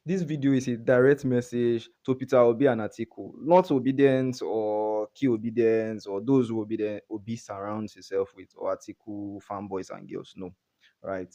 This video is a direct message to Peter Obi and Atiku, not obedience or key obedience or those who Obi surrounds himself with or Atiku fanboys and girls. No, right?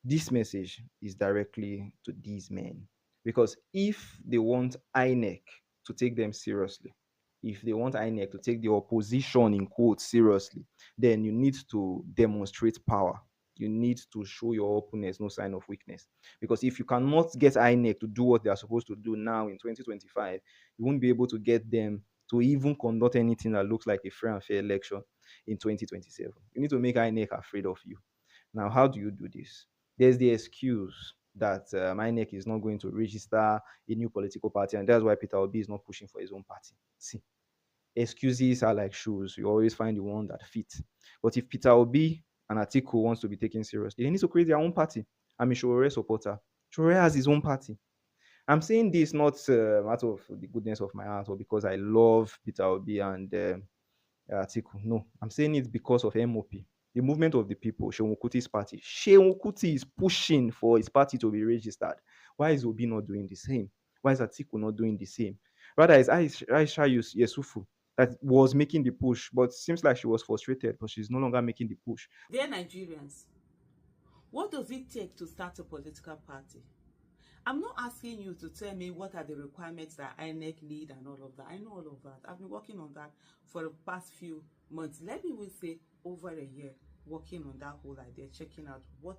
This message is directly to these men because if they want INEC to take them seriously, if they want INEC to take the opposition in quotes seriously, then you need to demonstrate power. You need to show your openness, no sign of weakness. Because if you cannot get INEC to do what they are supposed to do now in 2025, you won't be able to get them to even conduct anything that looks like a free and fair election in 2027. You need to make INEC afraid of you. Now, how do you do this? There's the excuse that INEC is not going to register a new political party, and that's why Peter Obi is not pushing for his own party. See, excuses are like shoes. You always find the one that fits. But if Peter Obi and Atiku wants to be taken seriously, they need to create their own party. I'm a Sowore supporter. Sowore has his own party. I'm saying this not out of the goodness of my heart or because I love Peter Obi and Atiku. No, I'm saying it because of MOP, the movement of the people, Seun Kuti's party. Seun Kuti is pushing for his party to be registered. Why is Obi not doing the same? Why is Atiku not doing the same? Rather, it's Aisha Yesufu that was making the push, but it seems like she was frustrated because she's no longer making the push. Dear Nigerians, what does it take to start a political party? I'm not asking you to tell me what are the requirements that INEC need and all of that. I know all of that. I've been working on that for the past few months. Let me even say over a year, working on that whole idea, checking out what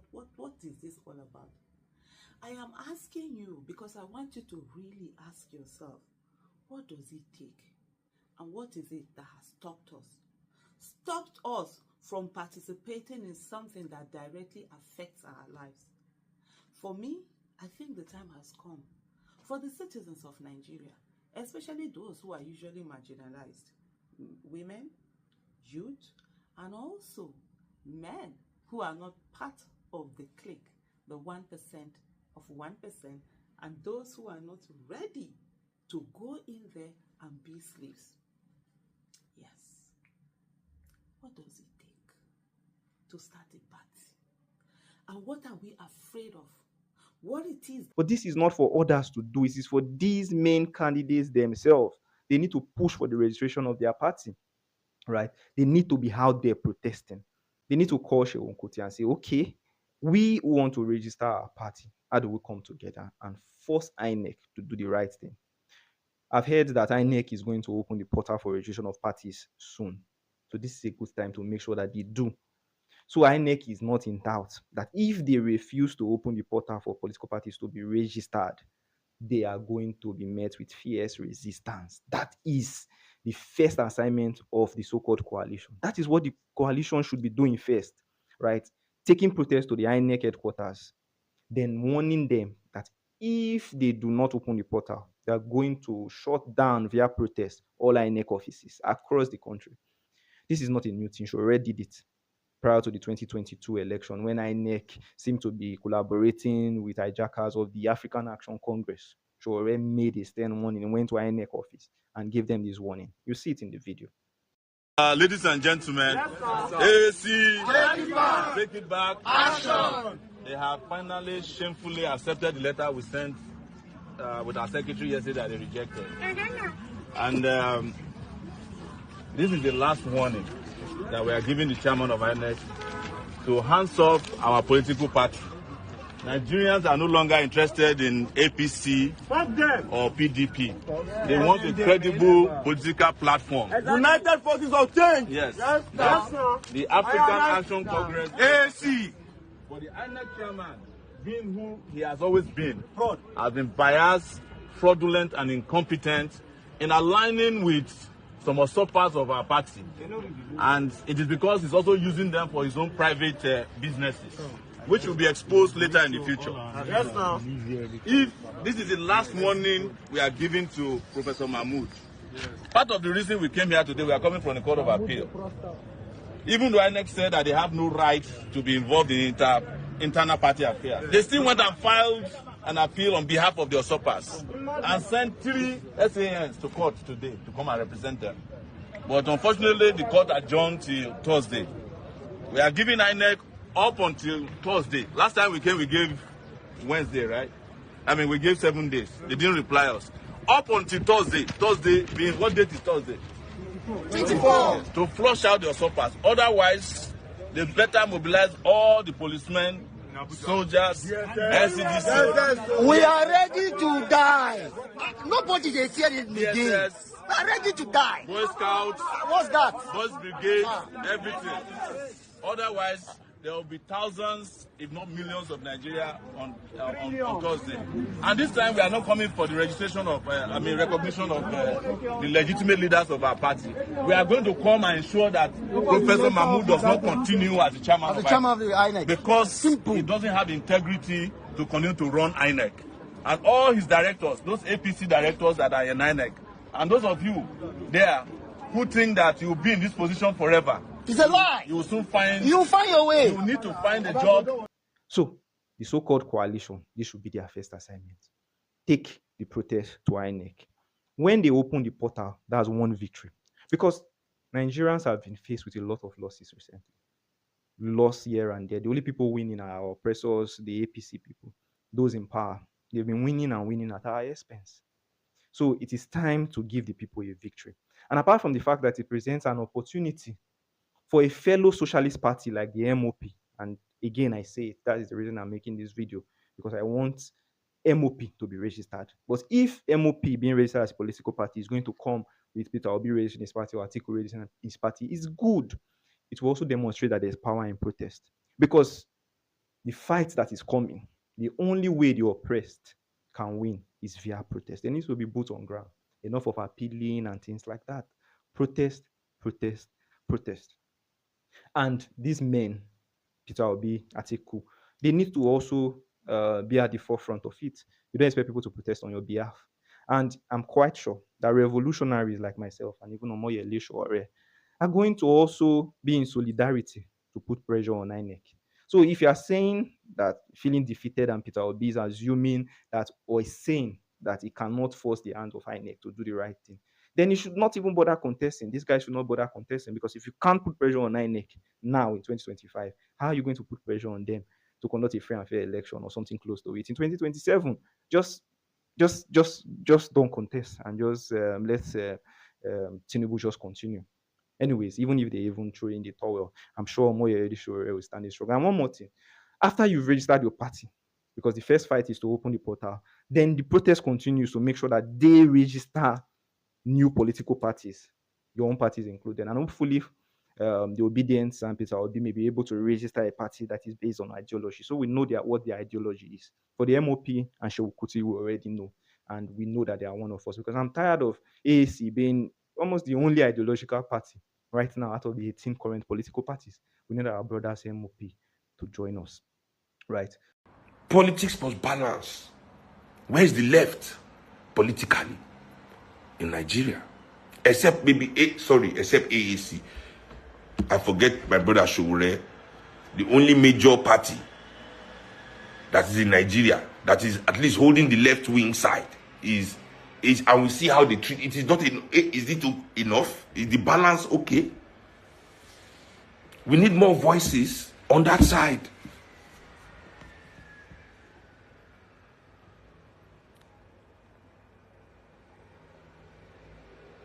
is this all about. I am asking you because I want you to really ask yourself, what does it take? And what is it that has stopped us? Stopped us from participating in something that directly affects our lives. For me, I think the time has come for the citizens of Nigeria, especially those who are usually marginalized, women, youth, and also men who are not part of the clique, the 1% of 1%, and those who are not ready to go in there and be slaves. Yes. What does it take to start a party? And what are we afraid of? What it is. But this is not for others to do. It is for these main candidates themselves. They need to push for the registration of their party, right? They need to be out there protesting. They need to call Seun Kuti and say, okay, we want to register our party. How do we come together and force INEC to do the right thing? I've heard that INEC is going to open the portal for registration of parties soon. So this is a good time to make sure that they do. So INEC is not in doubt that if they refuse to open the portal for political parties to be registered, they are going to be met with fierce resistance. That is the first assignment of the so-called coalition. That is what the coalition should be doing first, right? Taking protest to the INEC headquarters, then warning them that if they do not open the portal, they are going to shut down via protest all INEC offices across the country. This is not a new thing. She already did it prior to the 2022 election when INEC seemed to be collaborating with hijackers of the African Action Congress. She already made a stern warning and went to INEC office and gave them this warning. You see it in the video. Ladies and gentlemen, AC, take it back, action! They have finally shamefully accepted the letter we sent with our secretary yesterday that they rejected. And this is the last warning that we are giving the chairman of INEC to hands off our political party. Nigerians are no longer interested in APC or PDP. They want a credible political platform. United Forces of Change. Yes. The African Action Congress, AC. But the INEC chairman, being who he has always been, has been biased, fraudulent, and incompetent in aligning with some usurpers of our party. And it is because he's also using them for his own private businesses, which will be exposed later in the future. Yes, sir. If this is the last warning we are giving to Professor Mahmood, part of the reason we came here today, we are coming from the Court of Appeal. Even though INEC said that they have no right to be involved in internal party affairs, they still went and filed an appeal on behalf of the usurpers and sent 3 SANs to court today to come and represent them. But unfortunately, the court adjourned till Thursday. We are giving INEC up until Thursday. Last time we came, we gave Wednesday, right? I mean, we gave 7 days. They didn't reply us. Up until Thursday. Thursday being, what date is Thursday? 24. To flush out your suppers. Otherwise, they better mobilize all the policemen, soldiers, NCDC. We are ready to die. Nobody they fear it again. DSS, We are ready to die. Boy Scouts, What's that? Boys Brigade, everything. Otherwise, there will be thousands, if not millions, of Nigeria on Thursday. And this time, we are not coming for the registration of, recognition of the legitimate leaders of our party. We are going to come and ensure that Professor Mahmoud does not continue as the chairman of the INEC. Because Simple. he doesn't have integrity to continue to run INEC. And all his directors, those APC directors that are in INEC, and those of you there who think that you'll be in this position forever, It's a lie. you will soon find. You find your way. You need to find a job. So, the so-called coalition, this should be their first assignment. Take the protest to INEC. When they open the portal, that's one victory. Because Nigerians have been faced with a lot of losses recently. Loss here and there. The only people winning are our oppressors, the APC people, those in power. They've been winning and winning at our expense. So it is time to give the people a victory. And apart from the fact that it presents an opportunity for a fellow socialist party like the MOP, and again, I say that is the reason I'm making this video, because I want MOP to be registered. But if MOP being registered as a political party is going to come with Peter Obi registering his party or Atiku registering his party, it's good. It will also demonstrate that there's power in protest. Because the fight that is coming, the only way the oppressed can win is via protest. There needs to be boots on ground. Enough of appealing and things like that. Protest, protest, protest. And these men, Peter Obi, Atiku, they need to also be at the forefront of it. You don't expect people to protest on your behalf. And I'm quite sure that revolutionaries like myself and even Omoyele Sowore are going to also be in solidarity to put pressure on INEC. So if you are saying that feeling defeated and Peter Obi is assuming that or is saying that he cannot force the hand of INEC to do the right thing, then he should not even bother contesting. This guy should not bother contesting, because if you can't put pressure on INEC now in 2025, how are you going to put pressure on them to conduct a free and fair election or something close to it in 2027? Just don't contest and just let Tinubu just continue. Anyways, even if they even throw in the towel, I'm sure Moyele Sowore will stand this strong. And one more thing, after you've registered your party, because the first fight is to open the portal, then the protest continues to make sure that they register new political parties, your own parties included. And hopefully, the Obedience and Peter Obi may be able to register a party that is based on ideology. So we know what their ideology is. For the MOP and Seun Kuti, we already know. And we know that they are one of us, because I'm tired of AAC being almost the only ideological party right now out of the 18 current political parties. We need our brothers MOP to join us, right? Politics must balance. Where is the left politically in Nigeria? Except except AAC. I forget my brother Sowore. The only major party that is in Nigeria that is at least holding the left wing side is and we see how they treat it. Is not is it enough? Is the balance okay? We need more voices on that side.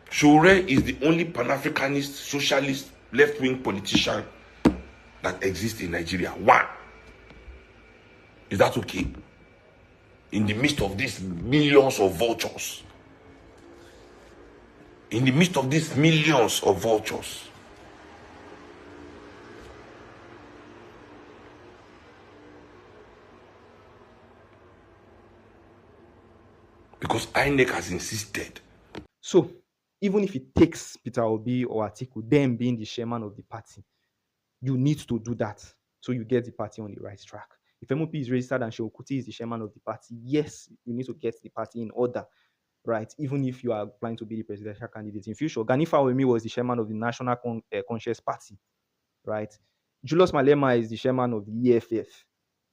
Sowore is the only Pan-Africanist, socialist, left-wing politician that exists in Nigeria. One. Is that okay? In the midst of these millions of vultures. In the midst of these millions of vultures. Because INEC has insisted. So, even if it takes Peter Obi or Atiku, them being the chairman of the party, you need to do that so you get the party on the right track. If MOP is registered and Seun Kuti is the chairman of the party, yes, you need to get the party in order, right? Even if you are planning to be the presidential candidate in future. Gani Fawemi was the chairman of the National Conscious Party, right? Julius Malema is the chairman of the EFF.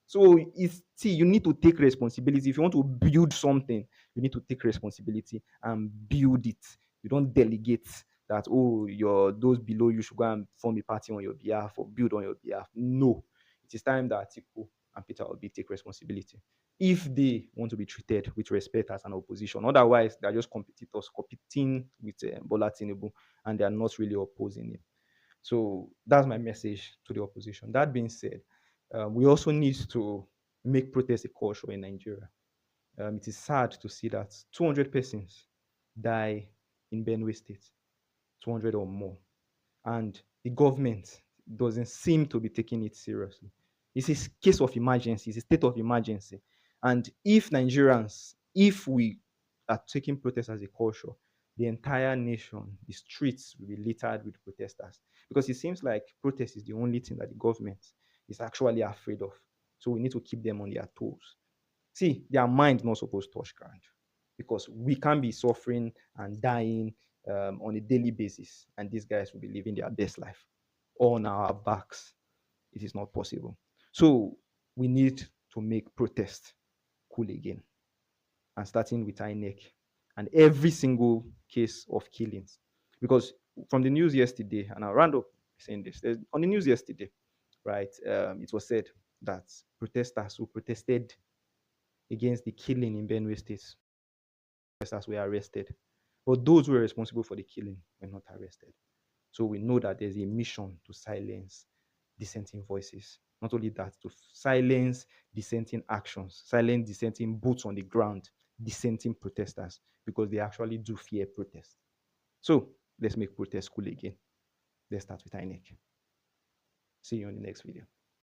So you need to take responsibility. If you want to build something, you need to take responsibility and build it. You don't delegate that, those below you should go and form a party on your behalf or build on your behalf. No. It is time that Atiku and Peter Obi take responsibility. if they want to be treated with respect as an opposition. Otherwise, they're just competitors competing with Bola Tinubu, and they are not really opposing him. So that's my message to the opposition. That being said, we also need to make protest a culture in Nigeria. It is sad to see that 200 persons die in Benue State, 200 or more, and the government doesn't seem to be taking it seriously. It's a case of emergency, it's a state of emergency. And if Nigerians, if we are taking protest as a culture, the entire nation, the streets will be littered with protesters. Because it seems like protest is the only thing that the government is actually afraid of. So we need to keep them on their toes. See, their mind not supposed to touch ground, because we can't be suffering and dying on a daily basis, and these guys will be living their best life on our backs. It is not possible. So we need to make protest cool again, and starting with INEC and every single case of killings. Because from the news yesterday, and I'll round up saying this, on the news yesterday, right, it was said that protesters who protested against the killing in Benue State, protesters were arrested. But those who were responsible for the killing were not arrested. So we know that there's a mission to silence dissenting voices. Not only that, to silence dissenting actions, silence dissenting boots on the ground, dissenting protesters, because they actually do fear protest. So let's make protest cool again. Let's start with INEC. See you on the next video.